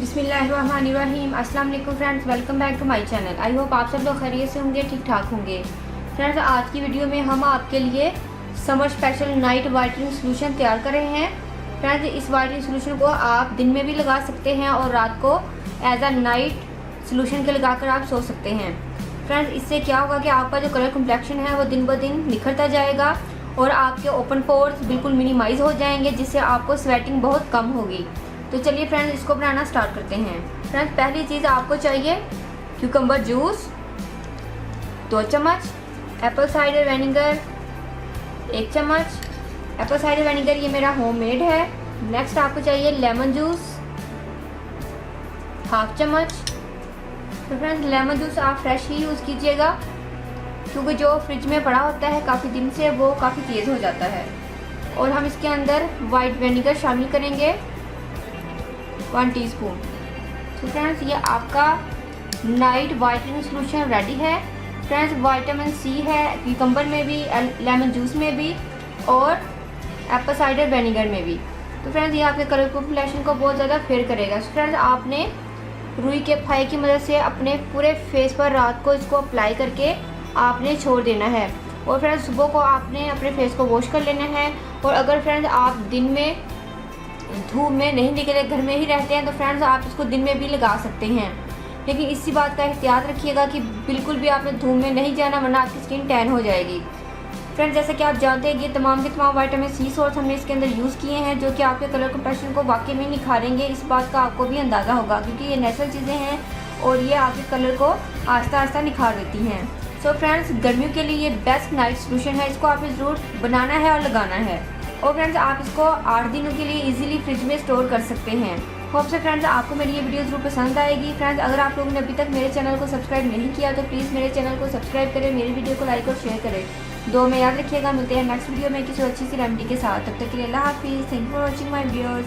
बिस्मिल्लाहिर्रहमानिर्रहीम। अस्सलाम वालेकुम friends, welcome back to my channel. I hope आप सब लोग खैरियत से होंगे, ठीक ठाक होंगे। फ्रेंड्स, आज की वीडियो में हम आपके लिए summer special night whitening solution तैयार कर रहे हैं। फ्रेंड्स, इस वाइटनिंग सोल्यूशन को आप दिन में भी लगा सकते हैं और रात को एज अ नाइट सोल्यूशन के लगाकर आप सो सकते हैं। फ्रेंड्स, इससे क्या होगा कि आपका जो कलर कम्प्लेक्शन है वो दिन ब दिन निखरता जाएगा और आपके ओपन पोर्स बिल्कुल मिनिमाइज हो जाएंगे, जिससे आपको स्वेटिंग बहुत कम होगी। तो चलिए फ्रेंड्स, इसको बनाना स्टार्ट करते हैं। फ्रेंड्स, पहली चीज़ आपको चाहिए क्यूकम्बर जूस 2 चम्मच, एप्पल साइडर विनेगर 1 चम्मच। एप्पल साइडर विनेगर ये मेरा होममेड है। नेक्स्ट आपको चाहिए लेमन जूस 1/2 चम्मच। तो फ्रेंड्स, लेमन जूस आप फ्रेश ही यूज़ कीजिएगा, क्योंकि जो फ्रिज में पड़ा होता है काफ़ी दिन से वो काफ़ी तेज़ हो जाता है। और हम इसके अंदर वाइट विनेगर शामिल करेंगे 1 टीस्पून। तो फ्रेंड्स, ये आपका नाइट वाइटनिंग सोल्यूशन रेडी है। फ्रेंड्स, विटामिन सी है क्यूकम्बर में भी, लेमन जूस में भी और एप्पल साइडर विनेगर में भी। तो फ्रेंड्स, ये आपके कलर कॉम्बिनेशन को बहुत ज़्यादा फेयर करेगा। तो फ्रेंड्स, आपने रुई के फाई की मदद से अपने पूरे फेस पर रात को इसको अप्लाई करके आपने छोड़ देना है। और फ्रेंड्स, सुबह को आपने अपने फेस को वॉश कर लेना है। और अगर फ्रेंड्स आप दिन में धूप में नहीं निकले, घर में ही रहते हैं, तो फ्रेंड्स आप इसको दिन में भी लगा सकते हैं। लेकिन इसी बात का एहतियात रखिएगा कि बिल्कुल भी आपने धूप में नहीं जाना, वरना आपकी स्किन टैन हो जाएगी। फ्रेंड्स, जैसे कि आप जानते हैं कि तमाम के तमाम विटामिन सी सोर्स हमने इसके अंदर यूज़ किए हैं, जो कि आपके कलर कम्प्लेक्शन को वाकई में निखारेंगे। इस बात का आपको भी अंदाज़ा होगा, क्योंकि ये नेचुरल चीज़ें हैं और ये आपके कलर को आहिस्ता आहिस्ता निखार देती हैं। सो फ्रेंड्स, गर्मियों के लिए ये बेस्ट नाइट सोल्यूशन है। इसको आपने ज़रूर बनाना है और लगाना है। और फ्रेंड्स, आप इसको 8 दिनों के लिए इजीली फ्रिज में स्टोर कर सकते हैं। होप से फ्रेंड्स आपको मेरी ये वीडियो जरूर पसंद आएगी। फ्रेंड्स, अगर आप लोगों ने अभी तक मेरे चैनल को सब्सक्राइब नहीं किया तो प्लीज़ मेरे चैनल को सब्सक्राइब करें, मेरी वीडियो को लाइक और शेयर करें। दो में याद रखिएगा। मिलते हैं नेक्स्ट वीडियो में किसी अच्छी सी रेमेडी के साथ। तब तक के लिए अल्लाह हाफिज़। Thank you for watching my videos.